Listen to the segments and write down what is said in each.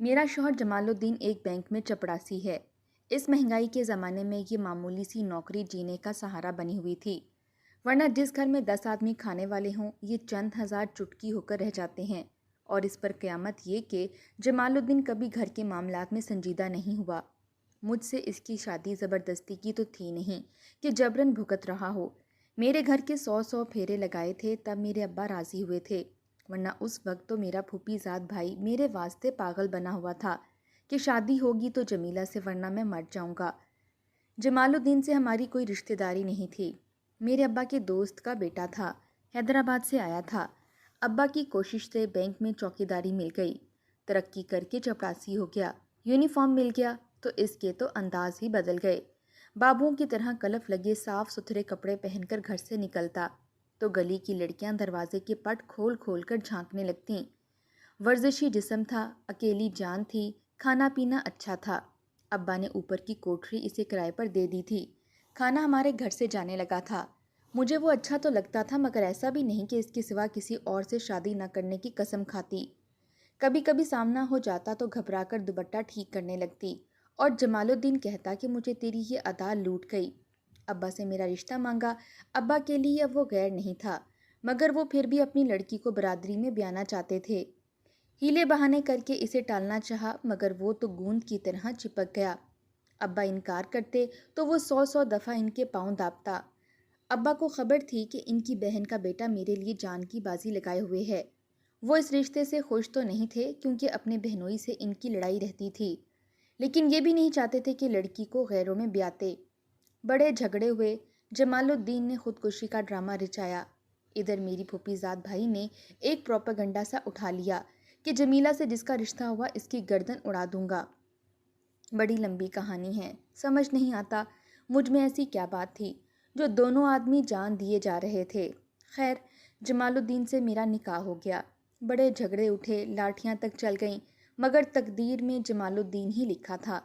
میرا شوہر جمال الدین ایک بینک میں چپڑاسی ہے۔ اس مہنگائی کے زمانے میں یہ معمولی سی نوکری جینے کا سہارا بنی ہوئی تھی، ورنہ جس گھر میں 10 آدمی کھانے والے ہوں یہ چند ہزار چٹکی ہو کر رہ جاتے ہیں۔ اور اس پر قیامت یہ کہ جمال الدین کبھی گھر کے معاملات میں سنجیدہ نہیں ہوا۔ مجھ سے اس کی شادی زبردستی کی تو تھی نہیں کہ جبرن بھگت رہا ہو۔ میرے گھر کے 100 پھیرے لگائے تھے تب میرے ابا راضی ہوئے تھے، ورنہ اس وقت تو میرا پھوپھی زاد بھائی میرے واسطے پاگل بنا ہوا تھا کہ شادی ہوگی تو جمیلہ سے ورنہ میں مر جاؤں گا۔ جمال الدین سے ہماری کوئی رشتہ داری نہیں تھی، میرے ابا کے دوست کا بیٹا تھا، حیدرآباد سے آیا تھا۔ ابا کی کوشش سے بینک میں چوکیداری مل گئی، ترقی کر کے چپڑاسی ہو گیا، یونیفارم مل گیا تو اس کے تو انداز ہی بدل گئے۔ بابوں کی طرح کلف لگے صاف ستھرے کپڑے پہن کر گھر سے نکلتا تو گلی کی لڑکیاں دروازے کے پٹ کھول کھول کر جھانکنے لگتیں۔ ورزشی جسم تھا، اکیلی جان تھی، کھانا پینا اچھا تھا۔ ابا نے اوپر کی کوٹھری اسے کرائے پر دے دی تھی، کھانا ہمارے گھر سے جانے لگا تھا۔ مجھے وہ اچھا تو لگتا تھا، مگر ایسا بھی نہیں کہ اس کے سوا کسی اور سے شادی نہ کرنے کی قسم کھاتی۔ کبھی کبھی سامنا ہو جاتا تو گھبرا کر دوپٹہ ٹھیک کرنے لگتی اور جمال الدین کہتا کہ مجھے تیری یہ ادا لوٹ گئی۔ ابا سے میرا رشتہ مانگا۔ ابا کے لیے اب وہ غیر نہیں تھا، مگر وہ پھر بھی اپنی لڑکی کو برادری میں بیانا چاہتے تھے۔ ہیلے بہانے کر کے اسے ٹالنا چاہا، مگر وہ تو گوند کی طرح چپک گیا۔ ابا انکار کرتے تو وہ 100 دفعہ ان کے پاؤں دابتا۔ ابا کو خبر تھی کہ ان کی بہن کا بیٹا میرے لیے جان کی بازی لگائے ہوئے ہے۔ وہ اس رشتے سے خوش تو نہیں تھے کیونکہ اپنے بہنوئی سے ان کی لڑائی رہتی تھی، لیکن یہ بھی نہیں چاہتے تھے کہ لڑکی کو غیروں میں بیاتے۔ بڑے جھگڑے ہوئے، جمال الدین نے خودکشی کا ڈرامہ رچایا۔ ادھر میری پھوپھی زاد بھائی نے ایک پروپیگنڈا سا اٹھا لیا کہ جمیلہ سے جس کا رشتہ ہوا اس کی گردن اڑا دوں گا۔ بڑی لمبی کہانی ہے، سمجھ نہیں آتا مجھ میں ایسی کیا بات تھی جو دونوں آدمی جان دیے جا رہے تھے۔ خیر، جمال الدین سے میرا نکاح ہو گیا۔ بڑے جھگڑے اٹھے، لاٹھیاں تک چل گئیں، مگر تقدیر میں جمال الدین ہی لکھا تھا،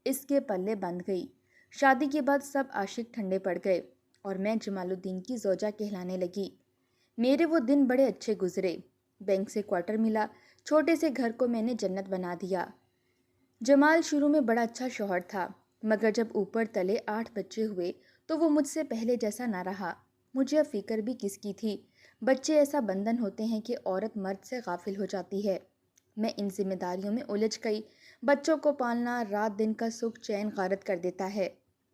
اس کے پلے بندھ گئی۔ شادی کے بعد سب عاشق ٹھنڈے پڑ گئے اور میں جمال الدین کی زوجہ کہلانے لگی۔ میرے وہ دن بڑے اچھے گزرے۔ بینک سے کوارٹر ملا، چھوٹے سے گھر کو میں نے جنت بنا دیا۔ جمال شروع میں بڑا اچھا شوہر تھا، مگر جب اوپر تلے 8 بچے ہوئے تو وہ مجھ سے پہلے جیسا نہ رہا۔ مجھے اب فکر بھی کس کی تھی؟ بچے ایسا بندھن ہوتے ہیں کہ عورت مرد سے غافل ہو جاتی ہے۔ میں ان ذمہ داریوں میں الجھ گئی۔ بچوں کو پالنا رات دن کا سکھ چین غارت کر دیتا ہے،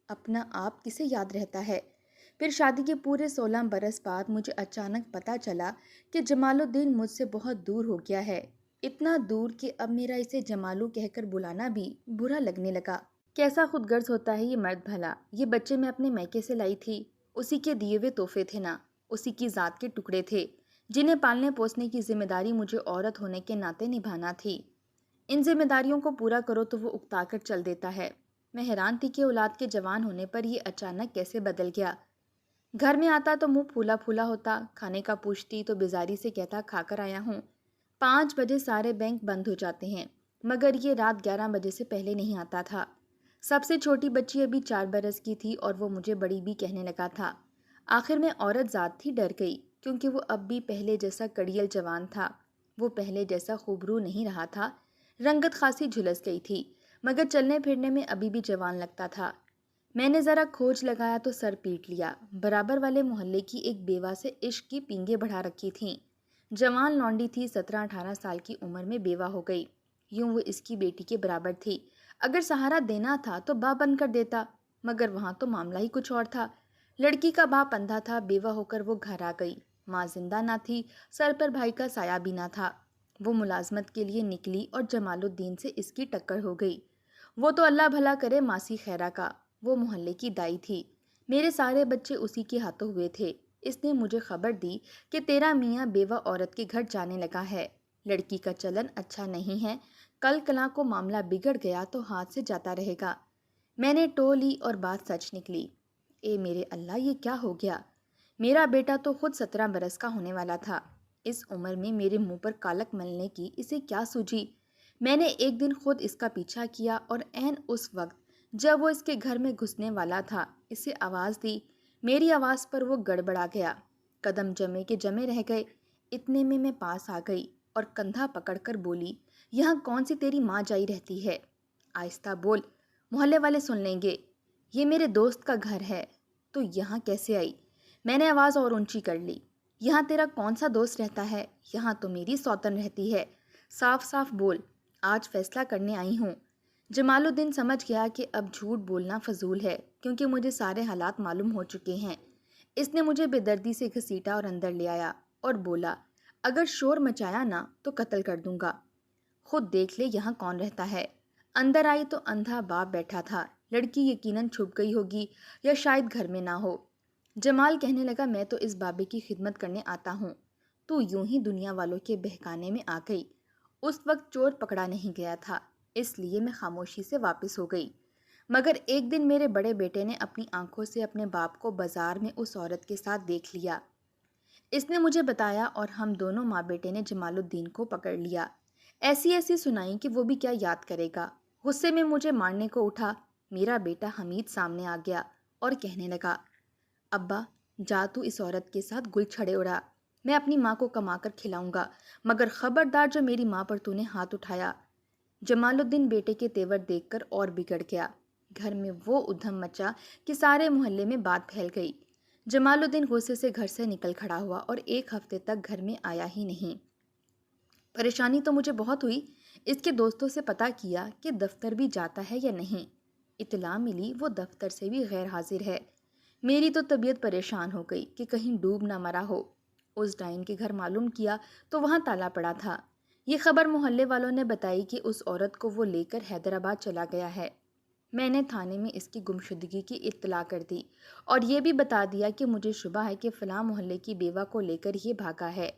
اپنا آپ کسے یاد رہتا ہے؟ پھر شادی کے پورے 16 برس بعد مجھے اچانک پتہ چلا کہ جمال الدین مجھ سے بہت دور ہو گیا ہے، اتنا دور کہ اب میرا اسے جمالو کہہ کر بلانا بھی برا لگنے لگا۔ کیسا خود غرض ہوتا ہے یہ مرد بھلا! یہ بچے میں اپنے میکے سے لائی تھی، اسی کے دیے ہوئے تحفے تھے نا، اسی کی ذات کے ٹکڑے تھے جنہیں پالنے پوسنے کی ذمہ داری مجھے عورت ہونے کے ناطے نبھانا تھی۔ ان ذمہ داریوں کو پورا کرو تو وہ اکتا کر چل دیتا ہے۔ میں حیران تھی کہ اولاد کے جوان ہونے پر یہ اچانک کیسے بدل گیا۔ گھر میں آتا تو منہ پھولا پھولا ہوتا، کھانے کا پوچھتی تو بیزاری سے کہتا کھا کر آیا ہوں۔ 5 بجے سارے بینک بند ہو جاتے ہیں، مگر یہ رات 11 بجے سے پہلے نہیں آتا تھا۔ سب سے چھوٹی بچی ابھی 4 برس کی تھی اور وہ مجھے بڑی بھی کہنے لگا تھا۔ آخر میں عورت ذات ہی ڈر گئی، کیونکہ وہ اب بھی پہلے جیسا کڑیل جوان تھا، وہ پہلے جیسا خوبرو نہیں رہا تھا۔ رنگت خاصی جھلس گئی تھی، مگر چلنے پھرنے میں ابھی بھی جوان لگتا تھا۔ میں نے ذرا کھوج لگایا تو سر پیٹ لیا۔ برابر والے محلے کی ایک بیوہ سے عشق کی پینگیں بڑھا رکھی تھیں۔ جوان لونڈی تھی، 17-18 سال کی عمر میں بیوہ ہو گئی۔ یوں وہ اس کی بیٹی کے برابر تھی، اگر سہارا دینا تھا تو باپ بن کر دیتا، مگر وہاں تو معاملہ ہی کچھ اور تھا۔ لڑکی کا باپ اندھا تھا، بیوہ ہو کر وہ گھر آ گئی، ماں زندہ نہ تھی، سر پر بھائی کا سایہ بھی نہ تھا۔ وہ ملازمت کے لیے نکلی اور جمال الدین سے اس کی ٹکر ہو گئی۔ وہ تو اللہ بھلا کرے ماسی خیرہ کا، وہ محلے کی دائی تھی۔ میرے سارے بچے اسی کے ہاتھوں ہوئے تھے۔ اس نے مجھے خبر دی کہ تیرا میاں بیوہ عورت کے گھر جانے لگا ہے، لڑکی کا چلن اچھا نہیں ہے، کل کلاں کو معاملہ بگڑ گیا تو ہاتھ سے جاتا رہے گا۔ میں نے ٹو لی اور بات سچ نکلی۔ اے میرے اللہ، یہ کیا ہو گیا؟ میرا بیٹا تو خود 17 برس کا ہونے والا تھا۔ اس عمر میں میرے منہ پر کالک ملنے کی اسے کیا سوجھی؟ میں نے ایک دن خود اس کا پیچھا کیا اور عین اس وقت جب وہ اس کے گھر میں گھسنے والا تھا اسے آواز دی۔ میری آواز پر وہ گڑبڑا گیا، قدم جمے کے جمے رہ گئے۔ اتنے میں پاس آ گئی اور کندھا پکڑ کر بولی، یہاں کون سی تیری ماں جائی رہتی ہے؟ آہستہ بول، محلے والے سن لیں گے۔ یہ میرے دوست کا گھر ہے۔ تو یہاں کیسے آئی؟ میں نے آواز اور اونچی کر لی۔ یہاں تیرا کون سا دوست رہتا ہے؟ یہاں تو میری سوتن رہتی ہے۔ صاف صاف بول، آج فیصلہ کرنے آئی ہوں۔ جمال الدین سمجھ گیا کہ اب جھوٹ بولنا فضول ہے، کیونکہ مجھے سارے حالات معلوم ہو چکے ہیں۔ اس نے مجھے بے دردی سے گھسیٹا اور اندر لے آیا اور بولا، اگر شور مچایا نا تو قتل کر دوں گا۔ خود دیکھ لے یہاں کون رہتا ہے۔ اندر آئی تو اندھا باپ بیٹھا تھا۔ لڑکی یقیناً چھپ گئی ہوگی یا شاید گھر میں نہ ہو۔ جمال کہنے لگا، میں تو اس بابے کی خدمت کرنے آتا ہوں۔ تو یوں ہی دنیا والوں کے بہکانے میں آ گئی۔ اس وقت چور پکڑا نہیں گیا تھا، اس لیے میں خاموشی سے واپس ہو گئی۔ مگر ایک دن میرے بڑے بیٹے نے اپنی آنکھوں سے اپنے باپ کو بازار میں اس عورت کے ساتھ دیکھ لیا۔ اس نے مجھے بتایا اور ہم دونوں ماں بیٹے نے جمال الدین کو پکڑ لیا۔ ایسی سنائی کہ وہ بھی کیا یاد کرے گا۔ غصے میں مجھے مارنے کو اٹھا۔ میرا بیٹا حمید سامنے آ گیا اور کہنے لگا، ابا جا تو اس عورت کے ساتھ گل چھڑے اڑا، میں اپنی ماں کو کما کر کھلاؤں گا، مگر خبردار جو میری ماں پر تو نے ہاتھ اٹھایا۔ جمال الدین بیٹے کے تیور دیکھ کر اور بگڑ گیا۔ گھر میں وہ ادھم مچا کہ سارے محلے میں بات پھیل گئی۔ جمال الدین غصے سے گھر سے نکل کھڑا ہوا اور ایک ہفتے تک گھر میں آیا ہی نہیں۔ پریشانی تو مجھے بہت ہوئی۔ اس کے دوستوں سے پتہ کیا کہ دفتر بھی جاتا ہے یا نہیں۔ اطلاع ملی وہ دفتر سے بھی غیر حاضر ہے۔ میری تو طبیعت پریشان ہو گئی کہ کہیں ڈوب نہ مرا ہو۔ اس ڈائن کے گھر معلوم کیا تو وہاں تالا پڑا تھا۔ یہ خبر محلے والوں نے بتائی کہ اس عورت کو وہ لے کر حیدرآباد چلا گیا ہے۔ میں نے تھانے میں اس کی گمشدگی کی اطلاع کر دی اور یہ بھی بتا دیا کہ مجھے شبہ ہے کہ فلاں محلے کی بیوہ کو لے کر یہ بھاگا ہے۔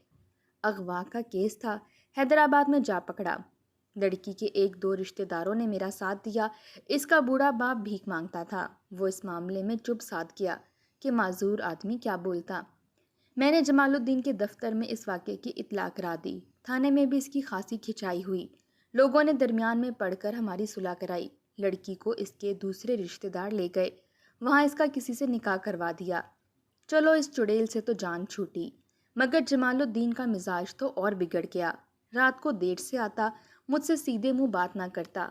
اغوا کا کیس تھا، حیدرآباد میں جا پکڑا۔ لڑکی کے ایک دو رشتہ داروں نے میرا ساتھ دیا۔ اس کا بوڑھا باپ بھیک مانگتا تھا۔ وہ اس معاملے میں چپ سادھ گیا کہ معذور آدمی کیا بولتا۔ میں نے جمال الدین کے دفتر میں اس واقعے کی اطلاع کرا دی۔ تھانے میں بھی اس کی خاصی کھچائی ہوئی۔ لوگوں نے درمیان میں پڑھ کر ہماری صلح کرائی۔ لڑکی کو اس کے دوسرے رشتہ دار لے گئے، وہاں اس کا کسی سے نکاح کروا دیا۔ چلو اس چڑیل سے تو جان چھوٹی، مگر جمال الدین کا مزاج تو اور بگڑ گیا۔ رات کو دیر سے آتا، مجھ سے سیدھے منہ بات نہ کرتا۔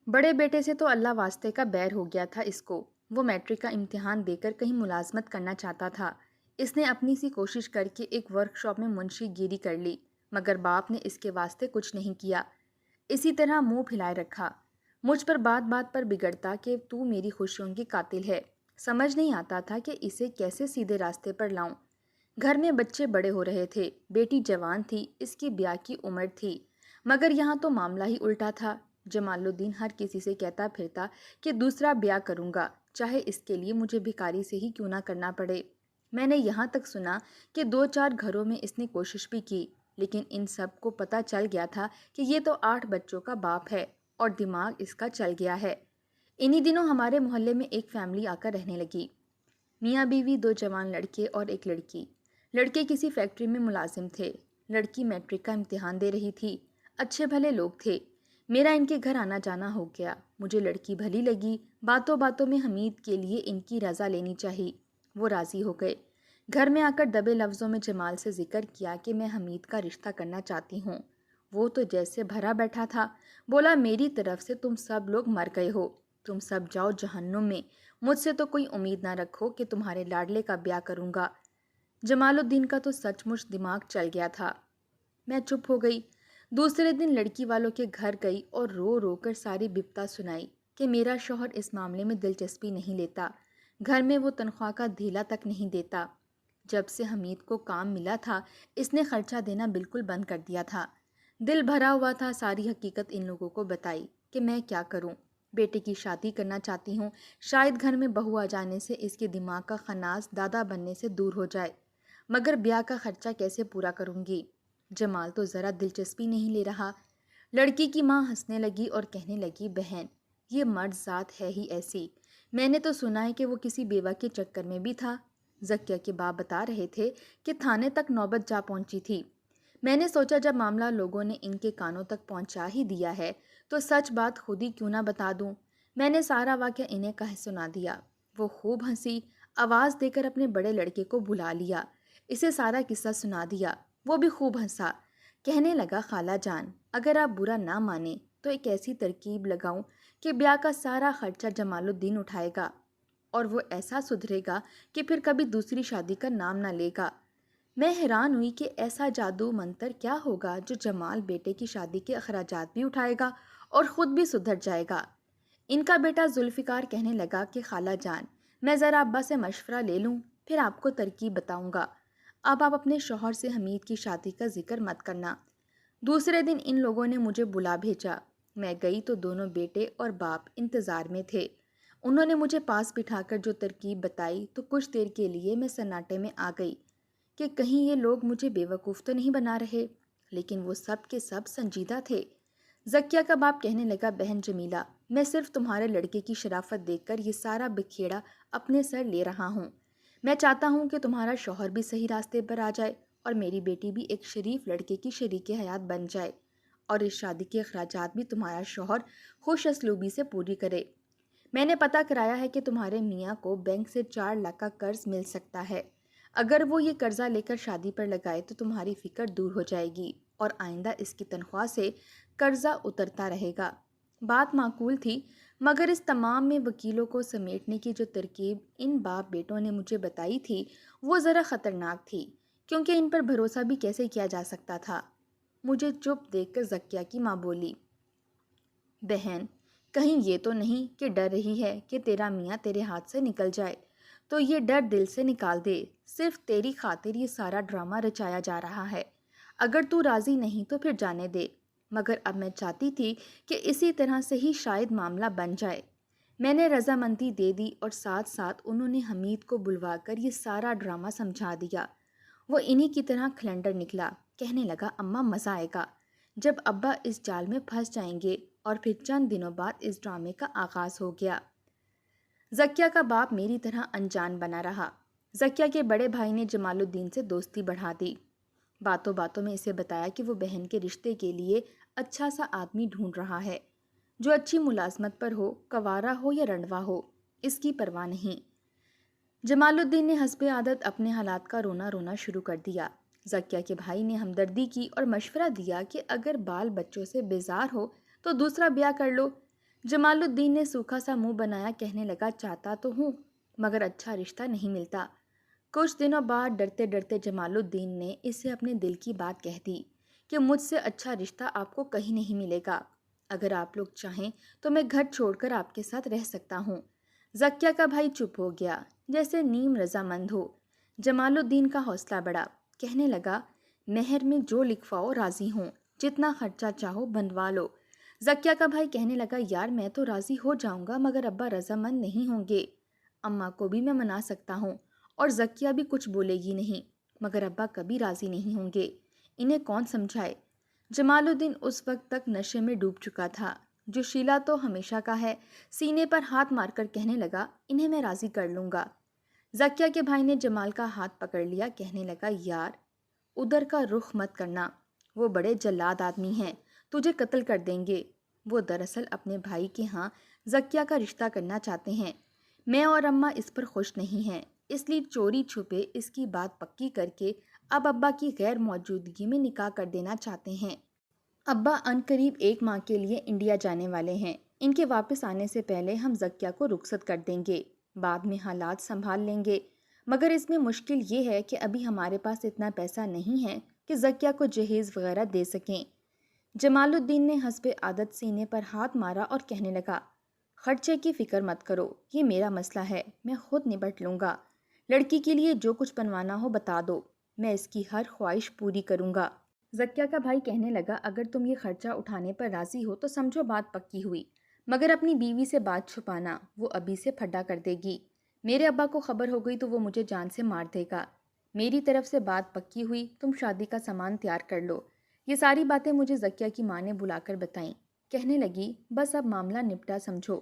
بڑے بیٹے سے تو اللہ واسطے کا بیر ہو گیا تھا اس کو۔ وہ میٹرک کا امتحان دے کر کہیں ملازمت کرنا چاہتا تھا۔ اس نے اپنی سی کوشش کر کے ایک ورک شاپ میں منشی گیری کر لی، مگر باپ نے اس کے واسطے کچھ نہیں کیا۔ اسی طرح منہ پھیلائے رکھا۔ مجھ پر بات بات پر بگڑتا کہ تو میری خوشیوں کی قاتل ہے۔ سمجھ نہیں آتا تھا کہ اسے کیسے سیدھے راستے پر لاؤں۔ گھر میں بچے بڑے ہو رہے تھے، بیٹی جوان تھی، اس کی بیاہ کی عمر تھی، مگر یہاں تو معاملہ ہی الٹا تھا۔ جمال الدین ہر کسی سے کہتا پھرتا کہ دوسرا بیاہ کروں گا، چاہے اس کے لیے مجھے بھکاری سے ہی کیوں نہ کرنا پڑے۔ میں نے یہاں تک سنا کہ 2-4 گھروں میں اس نے کوشش بھی کی، لیکن ان سب کو پتہ چل گیا تھا کہ یہ تو 8 بچوں کا باپ ہے اور دماغ اس کا چل گیا ہے۔ انہی دنوں ہمارے محلے میں ایک فیملی آ کر رہنے لگی، میاں بیوی، 2 جوان لڑکے اور ایک لڑکی۔ لڑکے کسی فیکٹری میں ملازم تھے، لڑکی میٹرک کا امتحان دے رہی تھی۔ اچھے بھلے لوگ تھے۔ میرا ان کے گھر آنا جانا ہو گیا۔ مجھے لڑکی بھلی لگی، باتوں باتوں میں حمید کے لیے ان کی رضا لینی چاہی۔ وہ راضی ہو گئے۔ گھر میں آ کر دبے لفظوں میں جمال سے ذکر کیا کہ میں حمید کا رشتہ کرنا چاہتی ہوں۔ وہ تو جیسے بھرا بیٹھا تھا، بولا میری طرف سے تم سب لوگ مر گئے ہو، تم سب جاؤ جہنم میں، مجھ سے تو کوئی امید نہ رکھو کہ تمہارے لاڈلے کا بیاہ کروں گا۔ جمال الدین کا تو سچ مچ دماغ چل گیا تھا۔ میں چپ ہو گئی۔ دوسرے دن لڑکی والوں کے گھر گئی اور رو رو کر ساری بپتا سنائی کہ میرا شوہر اس معاملے میں دلچسپی نہیں لیتا، گھر میں وہ تنخواہ کا دھیلا تک نہیں دیتا۔ جب سے حمید کو کام ملا تھا، اس نے خرچہ دینا بالکل بند کر دیا تھا۔ دل بھرا ہوا تھا، ساری حقیقت ان لوگوں کو بتائی کہ میں کیا کروں۔ بیٹے کی شادی کرنا چاہتی ہوں، شاید گھر میں بہو آ جانے سے اس کے دماغ کا خناس دادا بننے سے دور ہو جائے، مگر بیاہ کا خرچہ کیسے پورا کروں گی؟ جمال تو ذرا دلچسپی نہیں لے رہا۔ لڑکی کی ماں ہنسنے لگی اور کہنے لگی، بہن یہ مرد ذات ہے ہی ایسی، میں نے تو سنا ہے کہ وہ کسی بیوہ کے چکر میں بھی تھا۔ زکیہ کے باپ بتا رہے تھے کہ تھانے تک نوبت جا پہنچی تھی۔ میں نے سوچا جب معاملہ لوگوں نے ان کے کانوں تک پہنچا ہی دیا ہے تو سچ بات خود ہی کیوں نہ بتا دوں۔ میں نے سارا واقعہ انہیں کہہ سنا دیا۔ وہ خوب ہنسی، آواز دے کر اپنے بڑے لڑکے کو بلا لیا، اسے سارا قصہ سنا دیا۔ وہ بھی خوب ہنسا، کہنے لگا خالہ جان، اگر آپ برا نہ مانیں تو ایک ایسی ترکیب لگاؤں کہ بیاہ کا سارا خرچہ جمال الدین اٹھائے گا اور وہ ایسا سدھرے گا کہ پھر کبھی دوسری شادی کا نام نہ لے گا۔ میں حیران ہوئی کہ ایسا جادو منتر کیا ہوگا جو جمال بیٹے کی شادی کے اخراجات بھی اٹھائے گا اور خود بھی سدھر جائے گا۔ ان کا بیٹا ذوالفقار کہنے لگا کہ خالہ جان، میں ذرا ابا سے مشورہ لے لوں، پھر آپ کو ترکیب بتاؤں گا۔ اب آپ اپنے شوہر سے حمید کی شادی کا ذکر مت کرنا۔ دوسرے دن ان لوگوں نے مجھے بلا بھیجا۔ میں گئی تو دونوں بیٹے اور باپ انتظار میں تھے۔ انہوں نے مجھے پاس بٹھا کر جو ترکیب بتائی تو کچھ دیر کے لیے میں سناٹے میں آ گئی کہ کہیں یہ لوگ مجھے بیوقوف تو نہیں بنا رہے، لیکن وہ سب کے سب سنجیدہ تھے۔ زکیہ کا باپ کہنے لگا، بہن جمیلہ، میں صرف تمہارے لڑکے کی شرافت دیکھ کر یہ سارا بکھیڑا اپنے سر لے رہا ہوں۔ میں چاہتا ہوں کہ تمہارا شوہر بھی صحیح راستے پر آ جائے اور میری بیٹی بھی ایک شریف لڑکے کی شریک حیات بن جائے، اور اس شادی کے اخراجات بھی تمہارا شوہر خوش اسلوبی سے پوری کرے۔ میں نے پتہ کرایا ہے کہ تمہارے میاں کو بینک سے 4 لاکھ کا قرض مل سکتا ہے۔ اگر وہ یہ قرضہ لے کر شادی پر لگائے تو تمہاری فکر دور ہو جائے گی اور آئندہ اس کی تنخواہ سے قرضہ اترتا رہے گا۔ بات معقول تھی، مگر اس تمام میں وکیلوں کو سمیٹنے کی جو ترکیب ان باپ بیٹوں نے مجھے بتائی تھی وہ ذرا خطرناک تھی، کیونکہ ان پر بھروسہ بھی کیسے کیا جا سکتا تھا۔ مجھے چپ دیکھ کر زکیہ کی ماں بولی، بہن، کہیں یہ تو نہیں کہ ڈر رہی ہے کہ تیرا میاں تیرے ہاتھ سے نکل جائے؟ تو یہ ڈر دل سے نکال دے، صرف تیری خاطر یہ سارا ڈرامہ رچایا جا رہا ہے۔ اگر تو راضی نہیں تو پھر جانے دے، مگر اب میں چاہتی تھی کہ اسی طرح سے ہی شاید معاملہ بن جائے۔ میں نے رضامندی دے دی اور ساتھ ساتھ انہوں نے حمید کو بلوا کر یہ سارا ڈرامہ سمجھا دیا۔ وہ انہی کی طرح کھلنڈر نکلا، کہنے لگا، اماں مزہ آئے گا جب ابا اس جال میں پھنس جائیں گے، اور پھر چند دنوں بعد اس ڈرامے کا آغاز ہو گیا۔ زکیہ کا باپ میری طرح انجان بنا رہا۔ زکیہ کے بڑے بھائی نے جمال الدین سے دوستی بڑھا دی۔ باتوں باتوں میں اسے بتایا کہ وہ بہن کے رشتے کے لیے اچھا سا آدمی ڈھونڈ رہا ہے، جو اچھی ملازمت پر ہو، کنوارا ہو یا رنڈوا ہو، اس کی پرواہ نہیں۔ جمال الدین نے حسب عادت اپنے حالات کا رونا رونا شروع کر دیا۔ زکیہ کے بھائی نے ہمدردی کی اور مشورہ دیا کہ اگر بال بچوں سے بیزار ہو تو دوسرا بیاہ کر لو۔ جمال الدین نے سوکھا سا منہ بنایا، کہنے لگا، چاہتا تو ہوں مگر اچھا رشتہ نہیں ملتا۔ کچھ دنوں بعد ڈرتے ڈرتے جمال الدین نے اسے اپنے دل کی بات کہہ دی کہ مجھ سے اچھا رشتہ آپ کو کہیں نہیں ملے گا۔ اگر آپ لوگ چاہیں تو میں گھر چھوڑ کر آپ کے ساتھ رہ سکتا ہوں۔ زکیہ کا بھائی چپ ہو گیا، جیسے نیم رضامند ہو۔ جمال الدین کا حوصلہ بڑھا، کہنے لگا، مہر میں جو لکھواؤ راضی ہوں، جتنا خرچہ چاہو بندوا لو۔ زکیہ کا بھائی کہنے لگا، یار میں تو راضی ہو جاؤں گا مگر ابا رضامند نہیں ہوں گے۔ اماں کو بھی میں منا سکتا ہوں اور زکیہ بھی کچھ بولے گی نہیں، مگر ابا کبھی راضی نہیں ہوں گے۔ انہیں کون سمجھائے؟ جمال الدین اس وقت تک نشے میں ڈوب چکا تھا۔ جو شیلا تو ہمیشہ کا ہے، سینے پر ہاتھ مار کر کہنے لگا، انہیں میں راضی کر لوں گا۔ زکیہ کے بھائی نے جمال کا ہاتھ پکڑ لیا، کہنے لگا، یار ادھر کا رخ مت کرنا، وہ بڑے جلاد آدمی ہیں، تجھے قتل کر دیں گے۔ وہ دراصل اپنے بھائی کے ہاں زکیہ کا رشتہ کرنا چاہتے ہیں۔ میں اور اماں اس پر خوش نہیں ہیں، اس لیے چوری چھپے اس کی بات پکی کر کے اب ابا کی غیر موجودگی میں نکاح کر دینا چاہتے ہیں۔ ابا عنقریب 1 ماہ کے لیے انڈیا جانے والے ہیں۔ ان کے واپس آنے سے پہلے ہم زکیہ کو رخصت کر دیں گے، بعد میں حالات سنبھال لیں گے، مگر اس میں مشکل یہ ہے کہ ابھی ہمارے پاس اتنا پیسہ نہیں ہے کہ زکیہ کو جہیز وغیرہ دے سکیں۔ جمال الدین نے حسب عادت سینے پر ہاتھ مارا اور کہنے لگا، خرچے کی فکر مت کرو، یہ میرا مسئلہ ہے، میں خود نپٹ لوں گا۔ لڑکی کے لیے جو کچھ بنوانا ہو بتا دو، میں اس کی ہر خواہش پوری کروں گا۔ زکیہ کا بھائی کہنے لگا، اگر تم یہ خرچہ اٹھانے پر راضی ہو تو سمجھو بات پکی ہوئی، مگر اپنی بیوی سے بات چھپانا، وہ ابھی سے پھڈا کر دے گی۔ میرے ابا کو خبر ہو گئی تو وہ مجھے جان سے مار دے گا۔ میری طرف سے بات پکی ہوئی، تم شادی کا سامان تیار کر لو۔ یہ ساری باتیں مجھے زکیہ کی ماں نے بلا کر بتائیں۔ کہنے لگی، بس اب معاملہ نپٹا سمجھو۔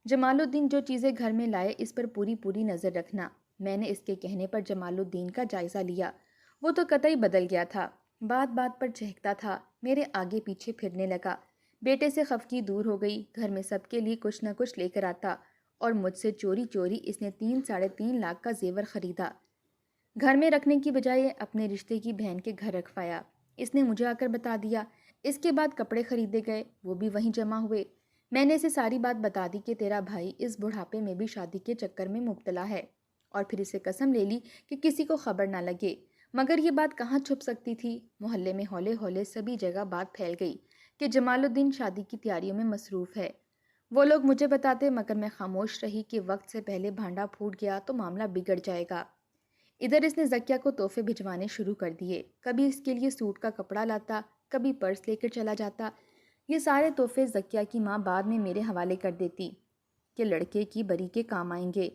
جمال الدین جو چیزیں گھر میں لائے اس پر پوری نظر رکھنا۔ میں نے اس کے کہنے پر جمال الدین کا جائزہ لیا۔ وہ تو قطعی بدل گیا تھا، بات بات پر چہکتا تھا، میرے آگے پیچھے پھرنے لگا۔ بیٹے سے خفگی دور ہو گئی، گھر میں سب کے لیے کچھ نہ کچھ لے کر آتا، اور مجھ سے چوری چوری اس نے 3-3.5 لاکھ کا زیور خریدا۔ گھر میں رکھنے کی بجائے اپنے رشتے کی بہن کے گھر رکھوایا۔ اس نے مجھے آ کر بتا دیا۔ اس کے بعد کپڑے خریدے گئے، وہ بھی وہیں جمع ہوئے۔ میں نے اسے ساری بات بتا دی کہ تیرا بھائی اس بڑھاپے میں بھی شادی کے چکر میں مبتلا ہے، اور پھر اسے قسم لے لی کہ کسی کو خبر نہ لگے۔ مگر یہ بات کہاں چھپ سکتی تھی؟ محلے میں ہولے ہولے سبھی جگہ بات پھیل گئی کہ جمال الدین شادی کی تیاریوں میں مصروف ہے۔ وہ لوگ مجھے بتاتے مگر میں خاموش رہی کہ وقت سے پہلے بھانڈا پھوٹ گیا تو معاملہ بگڑ جائے گا۔ ادھر اس نے زکیہ کو تحفے بھجوانے شروع کر دیے۔ کبھی اس کے لیے سوٹ کا کپڑا لاتا، کبھی پرس لے کر چلا جاتا۔ یہ سارے تحفے زکیہ کی ماں بعد میں میرے حوالے کر دیتی کہ لڑکے کی بری کے کام آئیں گے۔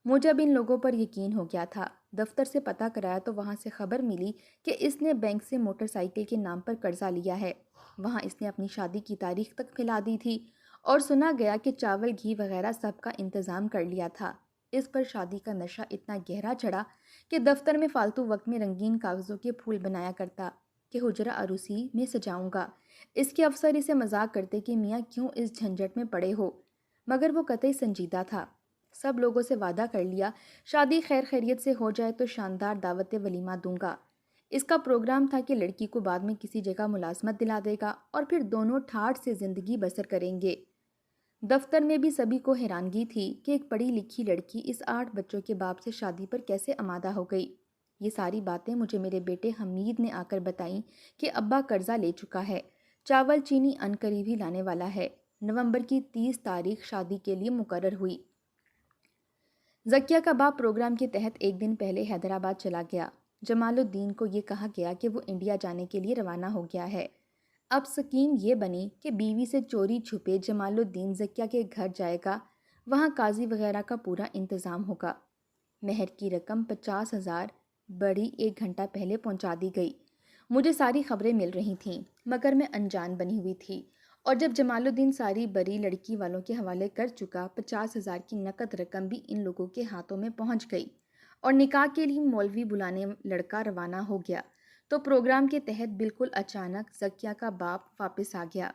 مجھے اب ان لوگوں پر یقین ہو گیا تھا۔ دفتر سے پتہ کرایا تو وہاں سے خبر ملی کہ اس نے بینک سے موٹر سائیکل کے نام پر قرضہ لیا ہے۔ وہاں اس نے اپنی شادی کی تاریخ تک پھیلا دی تھی، اور سنا گیا کہ چاول گھی وغیرہ سب کا انتظام کر لیا تھا۔ اس پر شادی کا نشہ اتنا گہرا چڑھا کہ دفتر میں فالتو وقت میں رنگین کاغذوں کے پھول بنایا کرتا کہ حجرہ عروسی میں سجاؤں گا۔ اس کے افسر اسے مذاق کرتے کہ میاں کیوں اس جھنجٹ میں پڑے ہو، مگر وہ قطعی سنجیدہ تھا۔ سب لوگوں سے وعدہ کر لیا شادی خیر خیریت سے ہو جائے تو شاندار دعوت ولیمہ دوں گا۔ اس کا پروگرام تھا کہ لڑکی کو بعد میں کسی جگہ ملازمت دلا دے گا اور پھر دونوں ٹھاٹھ سے زندگی بسر کریں گے۔ دفتر میں بھی سبھی کو حیرانگی تھی کہ ایک پڑھی لکھی لڑکی اس 8 بچوں کے باپ سے شادی پر کیسے آمادہ ہو گئی۔ یہ ساری باتیں مجھے میرے بیٹے حمید نے آ کر بتائیں کہ ابا قرضہ لے چکا ہے، چاول چینی عنقریب ہی لانے والا ہے۔ نومبر کی 30 تاریخ شادی کے لیے مقرر ہوئی۔ زکیہ کا باپ پروگرام کے تحت ایک دن پہلے حیدرآباد چلا گیا۔ جمال الدین کو یہ کہا گیا کہ وہ انڈیا جانے کے لیے روانہ ہو گیا ہے۔ اب سکیم یہ بنی کہ بیوی سے چوری چھپے جمال الدین زکیہ کے گھر جائے گا، وہاں قاضی وغیرہ کا پورا انتظام ہوگا۔ مہر کی رقم 50,000 بڑی 1 گھنٹہ پہلے پہنچا دی گئی۔ مجھے ساری خبریں مل رہی تھیں مگر میں انجان بنی ہوئی تھی، اور جب جمال الدین ساری بری لڑکی والوں کے حوالے کر چکا، 50,000 کی نقد رقم بھی ان لوگوں کے ہاتھوں میں پہنچ گئی، اور نکاح کے لیے مولوی بلانے لڑکا روانہ ہو گیا، تو پروگرام کے تحت بالکل اچانک زکیہ کا باپ واپس آ گیا۔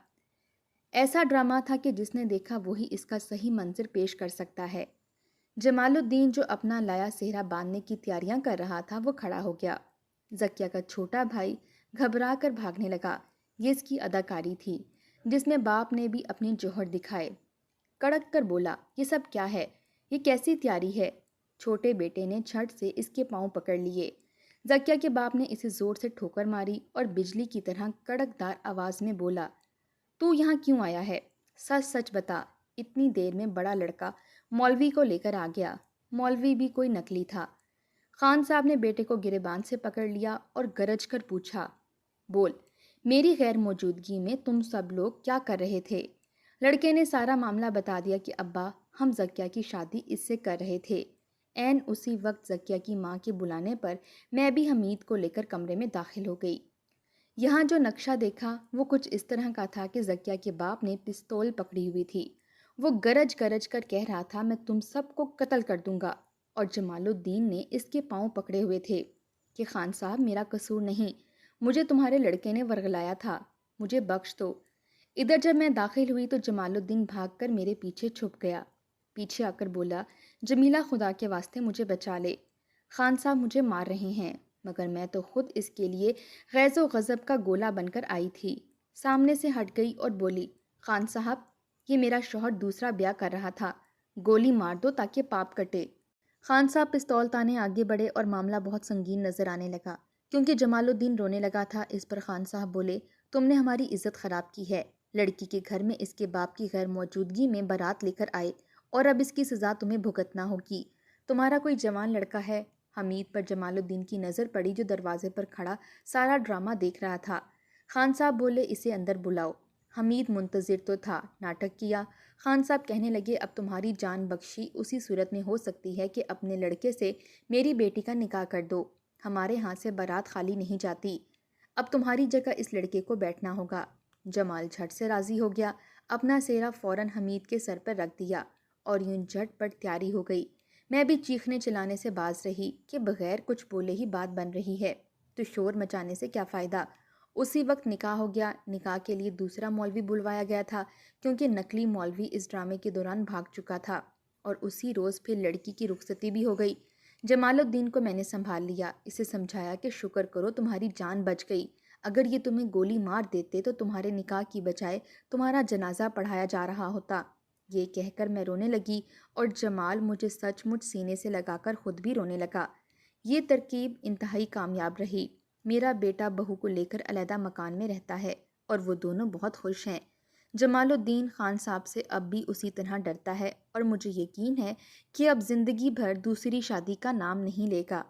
ایسا ڈرامہ تھا کہ جس نے دیکھا وہی اس کا صحیح منظر پیش کر سکتا ہے۔ جمال الدین جو اپنا لایا سہرا باندھنے کی تیاریاں کر رہا تھا وہ کھڑا ہو گیا۔ زکیہ کا چھوٹا بھائی گھبرا کر بھاگنے لگا۔ یہ اس کی اداکاری تھی جس میں باپ نے بھی اپنے جوہر دکھائے۔ کڑک کر بولا، یہ سب کیا ہے؟ یہ کیسی تیاری ہے؟ چھوٹے بیٹے نے جھٹ سے اس کے پاؤں پکڑ لیے۔ زکیہ کے باپ نے اسے زور سے ٹھوکر ماری اور بجلی کی طرح کڑک دار آواز میں بولا، تو یہاں کیوں آیا ہے؟ سچ سچ بتا۔ اتنی دیر میں بڑا لڑکا مولوی کو لے کر آ گیا۔ مولوی بھی کوئی نکلی تھا۔ خان صاحب نے بیٹے کو گریبان سے پکڑ لیا اور گرج کر پوچھا، بول، میری غیر موجودگی میں تم سب لوگ کیا کر رہے تھے؟ لڑکے نے سارا معاملہ بتا دیا کہ ابا، ہم زکیہ کی شادی اس سے کر رہے تھے۔ عین اسی وقت زکیہ کی ماں کے بلانے پر میں بھی حمید کو لے کر کمرے میں داخل ہو گئی۔ یہاں جو نقشہ دیکھا وہ کچھ اس طرح کا تھا کہ زکیہ کے باپ نے پستول پکڑی ہوئی تھی۔ وہ گرج گرج کر کہہ رہا تھا، میں تم سب کو قتل کر دوں گا، اور جمال الدین نے اس کے پاؤں پکڑے ہوئے تھے کہ خان صاحب میرا قصور نہیں، مجھے تمہارے لڑکے نے ورغلایا تھا، مجھے بخش دو۔ ادھر جب میں داخل ہوئی تو جمال الدین بھاگ کر میرے پیچھے چھپ گیا۔ پیچھے آ کر بولا، جمیلہ خدا کے واسطے مجھے بچا لے، خان صاحب مجھے مار رہے ہیں۔ مگر میں تو خود اس کے لیے غیظ و غضب کا گولہ بن کر آئی تھی۔ سامنے سے ہٹ گئی اور بولی، خان صاحب، یہ میرا شوہر دوسرا بیاہ کر رہا تھا، گولی مار دو تاکہ پاپ کٹے۔ خان صاحب پستول تانے آگے بڑھے اور معاملہ بہت سنگین نظر آنے لگا۔ کیونکہ جمال الدین رونے لگا تھا، اس پر خان صاحب بولے، تم نے ہماری عزت خراب کی ہے۔ لڑکی کے گھر میں اس کے باپ کی غیر موجودگی میں بارات لے کر آئے، اور اب اس کی سزا تمہیں بھگتنا ہوگی۔ تمہارا کوئی جوان لڑکا ہے؟ حمید پر جمال الدین کی نظر پڑی جو دروازے پر کھڑا سارا ڈرامہ دیکھ رہا تھا۔ خان صاحب بولے، اسے اندر بلاؤ۔ حمید منتظر تو تھا، ناٹک کیا۔ خان صاحب کہنے لگے، اب تمہاری جان بخشی اسی صورت میں ہو سکتی ہے کہ اپنے لڑکے سے میری بیٹی کا نکاح کر دو، ہمارے ہاں سے بارات خالی نہیں جاتی۔ اب تمہاری جگہ اس لڑکے کو بیٹھنا ہوگا۔ جمال جھٹ سے راضی ہو گیا، اپنا سہرا فوراً حمید کے سر پر رکھ دیا، اور یوں جھٹ پٹ تیاری ہو گئی۔ میں بھی چیخنے چلانے سے باز رہی کہ بغیر کچھ بولے ہی بات بن رہی ہے، تو شور مچانے سے کیا فائدہ۔ اسی وقت نکاح ہو گیا۔ نکاح کے لیے دوسرا مولوی بلوایا گیا تھا کیونکہ نقلی مولوی اس ڈرامے کے دوران بھاگ چکا تھا، اور اسی روز پھر لڑکی کی رخصتی بھی ہو گئی۔ جمال الدین کو میں نے سنبھال لیا، اسے سمجھایا کہ شکر کرو تمہاری جان بچ گئی، اگر یہ تمہیں گولی مار دیتے تو تمہارے نکاح کی بجائے تمہارا جنازہ پڑھایا جا رہا ہوتا۔ یہ کہہ کر میں رونے لگی اور جمال مجھے سچ مچ سینے سے لگا کر خود بھی رونے لگا۔ یہ ترکیب انتہائی کامیاب رہی۔ میرا بیٹا بہو کو لے کر علیحدہ مکان میں رہتا ہے اور وہ دونوں بہت خوش ہیں۔ جمال الدین خان صاحب سے اب بھی اسی طرح ڈرتا ہے اور مجھے یقین ہے کہ اب زندگی بھر دوسری شادی کا نام نہیں لے گا۔